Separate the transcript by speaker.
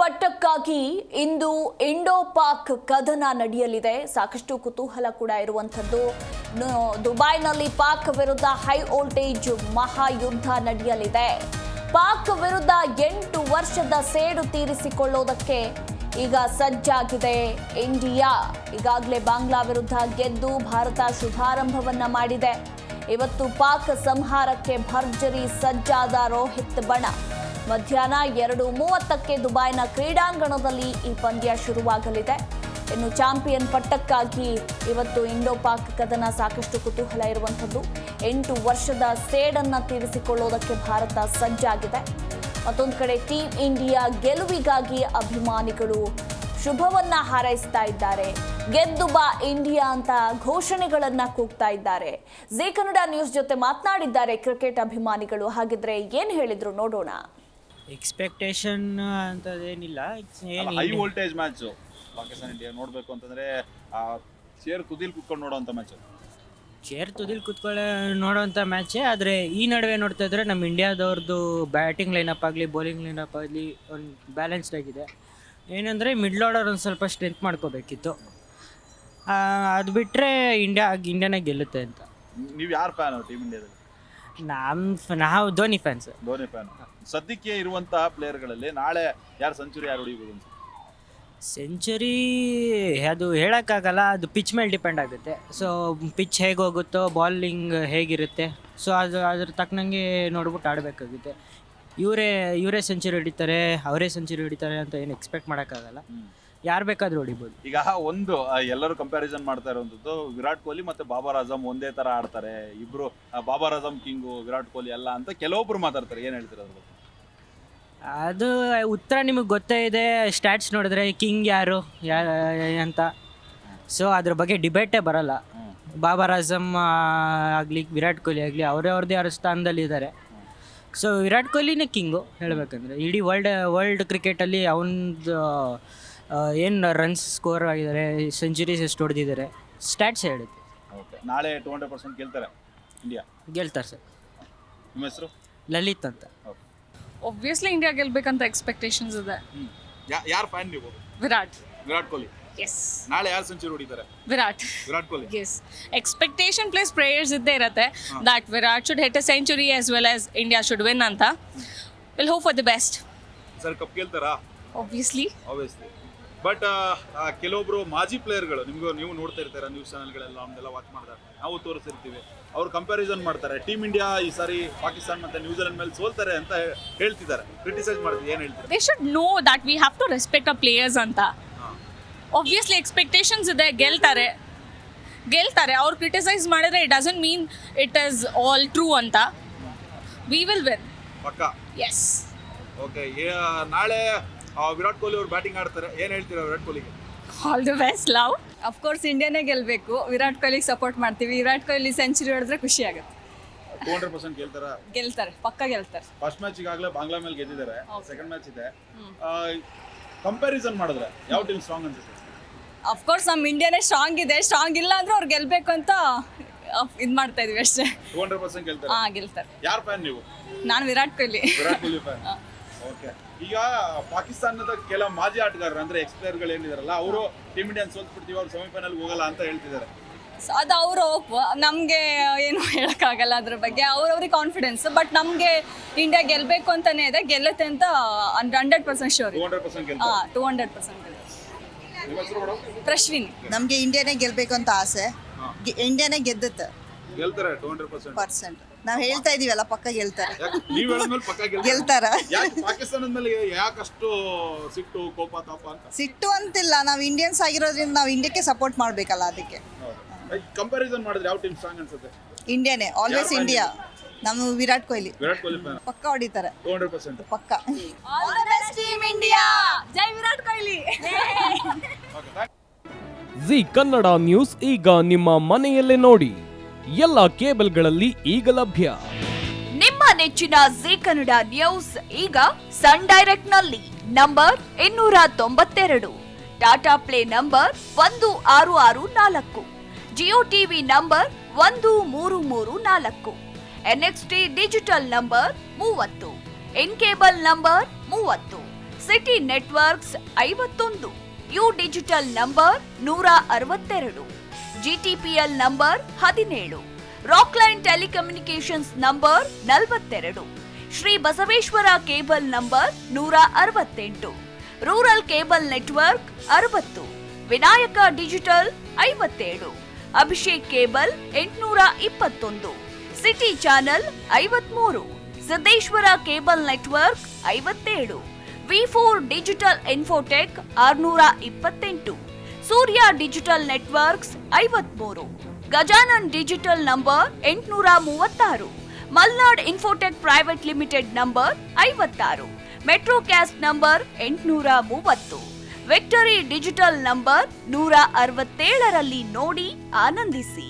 Speaker 1: ಪಟ್ಟಕ್ಕಾಗಿ ಇಂದು Indo Pak ಕದನ ನಡೆಯಲಿದೆ. ಸಾಕಷ್ಟು ಕುತೂಹಲ ಕೂಡ ಇರುವಂಥದ್ದು. ದುಬೈನಲ್ಲಿ ಪಾಕ್ ವಿರುದ್ಧ ಹೈ ವೋಲ್ಟೇಜ್ ಮಹಾಯುದ್ಧ ನಡೆಯಲಿದೆ. ಪಾಕ್ ವಿರುದ್ಧ 8 ವರ್ಷದ ಸೇಡು ತೀರಿಸಿಕೊಳ್ಳೋದಕ್ಕೆ ಈಗ ಸಜ್ಜಾಗಿದೆ ಇಂಡಿಯಾ. ಈಗಾಗಲೇ ಬಾಂಗ್ಲಾ ವಿರುದ್ಧ ಗೆದ್ದು ಭಾರತ ಶುಭಾರಂಭವನ್ನ ಮಾಡಿದೆ. ಇವತ್ತು ಪಾಕ್ ಸಂಹಾರಕ್ಕೆ ಭರ್ಜರಿ ಸಜ್ಜಾದ ರೋಹಿತ್ ಬಣ. ಮಧ್ಯಾಹ್ನ 2:30ಕ್ಕೆ ದುಬೈನ ಕ್ರೀಡಾಂಗಣದಲ್ಲಿ ಈ ಪಂದ್ಯ ಶುರುವಾಗಲಿದೆ. ಇನ್ನು ಚಾಂಪಿಯನ್ ಪಟ್ಟಕ್ಕಾಗಿ ಇವತ್ತು ಇಂಡೋ ಪಾಕ್ ಕದನ. ಸಾಕಷ್ಟು ಕುತೂಹಲ ಇರುವಂಥದ್ದು. 8 ವರ್ಷದ ಸೇಡನ್ನು ತೀರಿಸಿಕೊಳ್ಳೋದಕ್ಕೆ ಭಾರತ ಸಜ್ಜಾಗಿದೆ. ಮತ್ತೊಂದು ಕಡೆ ಟೀಂ ಇಂಡಿಯಾ ಗೆಲುವಿಗಾಗಿ ಅಭಿಮಾನಿಗಳು ಶುಭವನ್ನ ಹಾರೈಸ್ತಾ ಇದ್ದಾರೆ. ಗೆದ್ದು ಬಾ ಇಂಡಿಯಾ ಅಂತ ಘೋಷಣೆಗಳನ್ನ ಕೂಗ್ತಾ ಇದ್ದಾರೆ. ಜೀ ಕನ್ನಡ ನ್ಯೂಸ್ ಜೊತೆ ಮಾತನಾಡಿದ್ದಾರೆ ಕ್ರಿಕೆಟ್ ಅಭಿಮಾನಿಗಳು. ಹಾಗಿದ್ರೆ ಏನ್ ಹೇಳಿದ್ರು ನೋಡೋಣ.
Speaker 2: ಎಕ್ಸ್ಪೆಕ್ಟೇಷನ್ ಅಂತದೇನಿಲ್ಲ.
Speaker 3: High voltage match Pakistan India ನೋಡ್ಬೇಕು ಅಂತಂದ್ರೆ ಚೇರ್ ತುದಿಲ್ ಕುತ್ಕೊಂಡು ನೋಡೋಂಥ ಮ್ಯಾಚ್.
Speaker 2: ಚೇರ್ ತುದಿಲ್ ಕುತ್ಕೊಳ್ಳೋ ನೋಡೋಂಥ ಮ್ಯಾಚೇ. ಆದರೆ ಈ ನಡುವೆ ನೋಡ್ತಾ ಇದ್ರೆ ನಮ್ಮ ಇಂಡಿಯಾದವ್ರದ್ದು ಬ್ಯಾಟಿಂಗ್ ಲೈನಪ್ ಆಗಲಿ ಬೌಲಿಂಗ್ ಲೈನಪ್ ಆಗಲಿ ಒಂದು ಬ್ಯಾಲೆನ್ಸ್ಡ್ ಆಗಿದೆ. ಏನಂದರೆ ಮಿಡ್ಲ್ ಆರ್ಡರ್ ಒಂದು ಸ್ವಲ್ಪ ಸ್ಟ್ರೆಂತ್ ಮಾಡ್ಕೋಬೇಕಿತ್ತು. ಅದು ಬಿಟ್ಟರೆ ಇಂಡಿಯಾನೇ ಗೆಲ್ಲುತ್ತೆ ಅಂತ.
Speaker 3: ನೀವು ಯಾರು ಫ್ಯಾನ್ ಟೀಮ್ ಇಂಡಿಯಾದಲ್ಲಿ?
Speaker 2: ನಾವು ಧೋನಿ ಫ್ಯಾನ್ಸ್.
Speaker 3: ಧೋನಿ ಫ್ಯಾನ್. ಸದ್ಯಕ್ಕೆ ಇರುವಂತಹ ಪ್ಲೇಯರ್ಗಳಲ್ಲಿ ನಾಳೆ ಯಾರು ಸೆಂಚುರಿ ಯಾರು ಹೊಡಿಬೋದು ಅಂತ?
Speaker 2: ಸೆಂಚುರಿ ಅದು ಹೇಳೋಕ್ಕಾಗಲ್ಲ. ಅದು ಪಿಚ್ ಮೇಲೆ ಡಿಪೆಂಡ್ ಆಗುತ್ತೆ. ಸೊ ಪಿಚ್ ಹೇಗೆ ಹೋಗುತ್ತೋ, ಬಾಲಿಂಗ್ ಹೇಗಿರುತ್ತೆ, ಸೊ ಅದ್ರ ತಕ್ಕನಂಗೆ ನೋಡ್ಬಿಟ್ಟು ಆಡಬೇಕಾಗುತ್ತೆ. ಇವರೇ ಸೆಂಚುರಿ ಹೊಡಿತಾರೆ, ಅವರೇ ಸೆಂಚುರಿ ಹೊಡಿತಾರೆ ಅಂತ ಏನು ಎಕ್ಸ್ಪೆಕ್ಟ್ ಮಾಡೋಕ್ಕಾಗಲ್ಲ. ಯಾರು ಬೇಕಾದರೂ ಹೊಡಿಬೋದು.
Speaker 3: ಈಗ ಒಂದು ಎಲ್ಲರೂ ಕಂಪ್ಯಾರಿಸನ್ ಮಾಡ್ತಾ ಇರುವಂಥದ್ದು ವಿರಾಟ್ ಕೊಹ್ಲಿ ಮತ್ತು ಬಾಬರ್ ಆಜಮ್ ಒಂದೇ ಥರ ಆಡ್ತಾರೆ. ಇಬ್ಬರು ಬಾಬರ್ ಆಜಮ್ ಕಿಂಗು, ವಿರಾಟ್ ಕೊಹ್ಲಿ ಅಲ್ಲ ಅಂತ ಕೆಲವೊಬ್ರು ಮಾತಾಡ್ತಾರೆ. ಏನು ಹೇಳ್ತಾರೆ ಅದ್ರ ಬಗ್ಗೆ?
Speaker 2: ಅದು ಉತ್ತರ ನಿಮಗೆ ಗೊತ್ತೇ ಇದೆ. ಸ್ಟ್ಯಾಟ್ಸ್ ನೋಡಿದ್ರೆ ಕಿಂಗ್ ಯಾರು ಅಂತ. ಸೊ ಅದ್ರ ಬಗ್ಗೆ ಡಿಬೇಟೇ ಬರಲ್ಲ. ಬಾಬರ್ ಆಜಮ್ ಆಗಲಿ ವಿರಾಟ್ ಕೊಹ್ಲಿ ಆಗಲಿ ಅವ್ರದ್ದೇ ಅವ್ರ ಸ್ಥಾನದಲ್ಲಿದ್ದಾರೆ. ಸೊ ವಿರಾಟ್ ಕೊಹ್ಲಿನೇ ಕಿಂಗು ಹೇಳಬೇಕಂದ್ರೆ. ಇಡೀ ವರ್ಲ್ಡ್ ಕ್ರಿಕೆಟಲ್ಲಿ ಅವನದು ಏನು ರನ್ಸ್ ಸ್ಕೋರ್ ಆಗಿದ್ದಾರೆ, ಸೆಂಚುರೀಸ್ ಎಷ್ಟು ಹೊಡೆದಿದ್ದಾರೆ, ಸ್ಟ್ಯಾಟ್ಸ್ ಹೇಳುತ್ತೆ.
Speaker 3: ಓಕೆ, ನಾಳೆ 200% ಗೆಲ್ತಾರೆ ಇಂಡಿಯಾ?
Speaker 2: ಗೆಲ್ತಾರೆ ಸರ್.
Speaker 3: ನಿಮ್ಮ ಹೆಸರು?
Speaker 2: ಲಲಿತ್ ಅಂತ.
Speaker 4: ಒಬ್ವಿಯಸ್ಲಿ ಇಂಡಿಯಾ ಗೆಲ್ಬೇಕಂತ ಎಕ್ಸ್ಪೆಕ್ಟೇಷನ್ಸ್ ಇದೆ.
Speaker 3: ಯಾರು ಫ್ಯಾನ್ ನೀವು?
Speaker 4: ವಿರಾಟ್
Speaker 3: ಕೊಹ್ಲಿ.
Speaker 4: ಎಸ್.
Speaker 3: ನಾಳೆ ಯಾರು ಸೆಂಚುರಿ ಹೊಡಿತಾರೆ?
Speaker 4: Virat
Speaker 3: Kohli.
Speaker 4: Yes. Expectation plus prayers ಇದ್ದೇ ಇರುತ್ತೆ that Virat should hit a century as well as India should win ಅಂತ. Will hope for the best.
Speaker 3: Sir cup ಗೆಲ್ತಾರಾ?
Speaker 4: ಆಬ್ವಿಯಸ್ಲಿ.
Speaker 3: ಬಟ್ ಕೆಲವೊಬ್ರು ಮಾಜಿ ಪ್ಲೇಯರ್ಗಳು ನೀವು ನೋಡ್ತಾ ಇರ್ತೀರ ನ್ಯೂಸ್ ಚಾನೆಲ್ಗಳೆಲ್ಲ, ಅವನ್ನೆಲ್ಲ ವಾಚ್ ಮಾಡ್ತಾರೆ, ನಾವು ತೋರಿಸಿರ್ತೀವಿ. ಅವ್ರು ಕಂಪ್ಯಾರಿಸನ್ ಮಾಡ್ತಾರೆ. ಟೀಮ್ ಇಂಡಿಯಾ ಈ ಸಾರಿ ಪಾಕಿಸ್ತಾನ ಮತ್ತೆ ನ್ಯೂಜಿಲೆಂಡ್ ಮೇಲೆ ಸೋಲ್ತಾರೆ ಅಂತ ಹೇಳ್ತಿದ್ದಾರೆ, ಕ್ರಿಟಿಸೈಸ್ ಮಾಡ್ತೀವಿ. ಏನು ಹೇಳ್ತಾರೆ?
Speaker 4: They should know that we have to respect a players ಅಂತ. ಆಬ್ವಿಯಸ್ಲಿ ಎಕ್ಸ್ಪೆಕ್ಟೇಷನ್ಸ್ ಇದೆ. ಗೆಲ್ತಾರೆ. ಅವ್ರು ಕ್ರಿಟಿಸೈಸ್ ಮಾಡಿದ್ರೆ it doesn't mean it is all true ಅಂತ. ವಿ ವಿಲ್ ವಿನ್
Speaker 3: ಪಕ್ಕಾ.
Speaker 4: ಎಸ್.
Speaker 3: ಓಕೆ, ನಾಳೆ ವಿರಾಟ್ ಕೊಹ್ಲಿ ಅವ್ರು ಬ್ಯಾಟಿಂಗ್ ಆಡ್ತಾರೆ. ಏನು ಹೇಳ್ತೀರಾ ವಿರಾಟ್ ಕೊಹ್ಲಿಗೆ?
Speaker 4: All the best. Love.
Speaker 5: Of course ಇಂಡಿಯಾನೇ ಗೆಲ್ಲಬೇಕು. ವಿರಾಟ್ ಕೊಹ್ಲಿಗೆ ಸಪೋರ್ಟ್ ಮಾಡ್ತೀವಿ. ವಿರಾಟ್ ಕೊಹ್ಲಿ ಸೆಂಚುರಿ ಹೊಡೆದ್ರೆ ಖುಷಿ ಆಗುತ್ತೆ.
Speaker 3: 200%
Speaker 5: ಗೆಲ್ತಾರೆ, ಪಕ್ಕ ಗೆಲ್ತಾರೆ.
Speaker 3: ಫಸ್ಟ್ ಮ್ಯಾಚ್ ಈಗಾಗಲೇ ಬಾಂಗ್ಲಾ ಮೇಲೆ ಗೆದ್ದಿದ್ದಾರೆ. ಸೆಕೆಂಡ್ ಮ್ಯಾಚ್ ಇದೆ. ಕಂಪ್ಯಾರಿಸನ್ ಮಾಡಿದ್ರೆ ಯಾವ ಟೀಮ್ ಸ್ಟ್ರಾಂಗ್ ಅನ್ಸುತ್ತೆ?
Speaker 5: ಅಫ್ಕೋರ್ಸ್ ನಮ್ಮ ಇಂಡಿಯಾನೇ ಸ್ಟ್ರಾಂಗ್ ಇದೆ. ಸ್ಟ್ರಾಂಗ್ ಇಲ್ಲ ಅಂದ್ರೆ ಅವ್ರು ಗೆಲ್ಬೇಕು ಅಂತ ಇದು ಮಾಡ್ತಾ ಇದೀವಿ ಅಷ್ಟೇ.
Speaker 3: 200% ಗೆಲ್ತಾರೆ.
Speaker 5: ಗೆಲ್ತಾರೆ.
Speaker 3: ಯಾರು ಫ್ಯಾನ್ ನೀವು?
Speaker 5: ನಾನು ವಿರಾಟ್ ಕೊಹ್ಲಿ
Speaker 3: ಫ್ಯಾನ್. ಓಕೆ, ಈಗ ಪಾಕಿಸ್ತಾನದ ಕೆಲ ಮಾಜಿ ಆಟಗಾರರು ಅಂದ್ರೆ ಎಕ್ಸ್ಪ್ಲೇಯರ್ಗಳು ಏನಿದಾರಲ್ಲ, ಅವರು ಟೀಮ್ ಇಂಡಿಯಾ ಸೋಲ್ಸ್ಬಿಡ್ತೀವಿ, ಅವ್ರು ಸೆಮಿಫೈನಲ್ ಹೋಗಲ್ಲ ಅಂತ ಹೇಳ್ತಿದ್ದಾರೆ.
Speaker 5: ಅದು ಅವ್ರ ಹೋಪ್. ನಮಗೆ ಏನು ಹೇಳೋಕ್ಕಾಗಲ್ಲ ಅದ್ರ ಬಗ್ಗೆ. ಅವ್ರವ್ರಿಗೆ ಕಾನ್ಫಿಡೆನ್ಸ್. ಬಟ್ ನಮಗೆ ಇಂಡಿಯಾ ಗೆಲ್ಲಬೇಕು ಅಂತಾನೆ ಇದೆ. ಗೆಲ್ಲುತ್ತೆ ಅಂತ 100% ಶೋರ್.
Speaker 3: 200% ಗೆಲ್ತಾರೆ.
Speaker 5: 200%
Speaker 3: ನಿಮ್ಮ ಹೆಸರು ಮೇಡಮ್?
Speaker 5: ಪ್ರಶ್ವಿನಿ.
Speaker 6: ನಮಗೆ ಇಂಡಿಯಾನೇ ಗೆಲ್ಬೇಕು ಅಂತ ಆಸೆ. ಇಂಡಿಯಾನೇ ಗೆದ್ದುತ್ತೆ.
Speaker 3: ಗೆಲ್ತಾರೆ 200%.
Speaker 6: ನಾವು ಹೇಳ್ತಾ ಇದೀವಲ್ಲ, ಪಕ್ಕ ಗೆಲ್ತಾರೆ.
Speaker 3: ನೀವು ಹೇಳಿದ್ಮೇಲೆ ಪಕ್ಕ
Speaker 6: ಗೆಲ್ತಾರ.
Speaker 3: ಯಾಕೆ ಪಾಕಿಸ್ತಾನದ ಮೇಲೆ ಯಾಕಷ್ಟು ಸಿಟ್ಟು, ಕೋಪ, ತಾಪ ಅಂತ?
Speaker 6: ಸಿಟ್ಟು ಅಂತಿಲ್ಲ, ನಾವು ಇಂಡಿಯನ್ಸ್ ಆಗಿರೋದ್ರಿಂದ ನಾವು ಇಂಡಿಯಾಕ್ಕೆ ಸಪೋರ್ಟ್ ಮಾಡ್ಬೇಕಲ್ಲ, ಅದಕ್ಕೆ.
Speaker 3: ಕಂಪ್ಯಾರಿಸನ್ ಮಾಡಿದ್ರೆ ಯಾವ ಟೀಮ್ ಸ್ಟ್ರಾಂಗ್ ಅನ್ಸುತ್ತೆ?
Speaker 6: ಇಂಡಿಯಾನೇ, ಆಲ್ವೇಸ್ ಇಂಡಿಯಾ. ನಮ್ಮ ವಿರಾಟ್ ಕೊಹ್ಲಿ
Speaker 3: ಫ್ಯಾನ್.
Speaker 6: ಪಕ್ಕ ಹೊಡಿತಾರೆ.
Speaker 3: 200%
Speaker 6: ಪಕ್ಕ.
Speaker 5: All the best team India. ಜೈ ವಿರಾಟ್ ಕೊಹ್ಲಿ.
Speaker 7: ಜೀ ಕನ್ನಡ ನ್ಯೂಸ್ ಈಗ ನಿಮ್ಮ ಮನೆಯಲ್ಲೇ ನೋಡಿ. ಎಲ್ಲ ಕೇಬಲ್ಗಳಲ್ಲಿ ಈಗ ಲಭ್ಯ.
Speaker 1: ನಿಮ್ಮ ನೆಚ್ಚಿನ ಜೀ ಕನ್ನಡ ನ್ಯೂಸ್ ಈಗ ಸನ್ ಡೈರೆಕ್ಟ್ ನಲ್ಲಿ number 292, Tata Play number 1664, Jio TV number 1334, NXT digital number 30, in cable number 30, city networks 51, U digital number 162, GTPL number 17, Rockline telecommunications number 42, Shri Basaveshwara cable number 168, rural cable network 60, Vinayaka digital 57, Abhishek cable 821, city channel 53, Siddeshwara cable network 57, ವಿ4 digital infotech 628, Surya digital networks 53, Gajanan digital number 836, Malnad infotech private limited number 56, Metrocast number 830, victory digital number 167ರಲ್ಲಿ ನೋಡಿ ಆನಂದಿಸಿ.